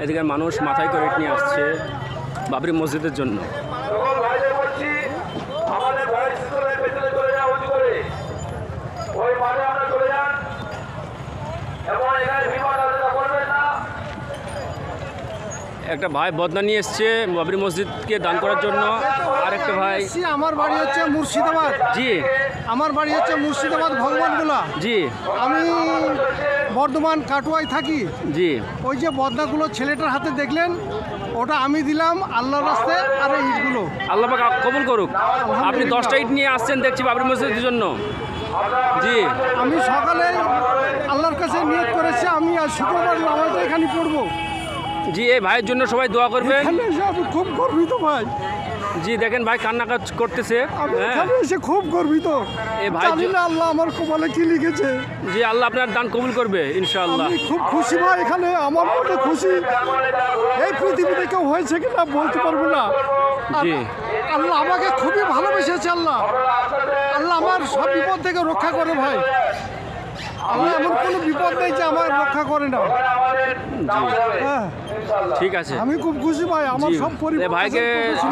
এদিকে মানুষ মাথায় করে ইট নিয়ে আসছে বাবরি মসজিদের জন্য। একটা ভাই বদনা নিয়ে এসছে বাবরি মসজিদকে দান করার জন্য। আর একটা ভাই, আমার বাড়ি হচ্ছে মুর্শিদাবাদ। জি, আমার বাড়ি হচ্ছে মুর্শিদাবাদ ভগবানগোলা। জি, আমি বর্ধমান কাটোয়ায় থাকি। জি, ওই যে বদনাগুলো ছেলেটার হাতে দেখলেন, ওটা আমি দিলাম আল্লাহর রাস্তায়। আর এই ইটগুলো আল্লাহ পাক কবুল করুক। আপনি 10টা ইট নিয়ে আসছেন দেখছি বাবরি মসজিদের জন্য। জি, আমি সকালে আল্লাহর কাছে নিয়ত করেছি আমি আর শুক্রবার নামাজ এখানে পড়বো। জি, এই ভাইয়ের জন্য সবাই দোয়া করবেন। এখানে এসে আমি খুব গর্বিত ভাই। জি, দেখেন ভাই কান্নাকাজ করতেছে। আমি হ্যাঁ, এখানে এসে খুব গর্বিত। এই ভাই জানি না আল্লাহ আমার কপালে কি লিখেছে। জি, আল্লাহ আপনার দান কবুল করবে ইনশাআল্লাহ। আমি খুব খুশি ভাই, এখানে আমার মতো খুশি এই পৃথিবীতে কেউ হয়েছে কিনা বলতে পারবো না। আর জি, আল্লাহ আমাকে খুবই ভালোবেসেছে। আল্লাহ আল্লাহ আমার সব বিপদ থেকে রক্ষা করে ভাই। আল্লাহ এমন কোনো বিপদ নেই যে আমার রক্ষা করে না। হ্যাঁ, ঠিক আছে। আমি খুব খুশি ভাই। আমার জি, সব পরিবার ভাইকে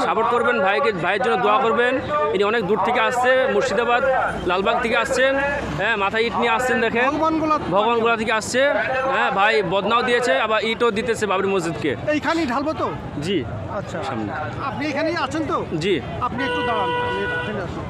সাপোর্ট করবেন, ভাইয়ের জন্য দোয়া করবেন। ইনি অনেক দূর থেকে আসছে, মুর্শিদাবাদ লালবাগ থেকে আসছেন। হ্যাঁ, মাথায় ইট নিয়ে আসছেন দেখেন, ভগবানগোলা থেকে আসছে। হ্যাঁ, ভাই বদনাও দিয়েছে, আবার ইটও দিতেছে বাবরি মসজিদকে। এইখানেই ঢালবো তো। জি, আচ্ছা, সামনে। আপনি এখানেই আছেন তো? জি, আপনি একটু দাঁড়ান, আমি এখানে আসুন।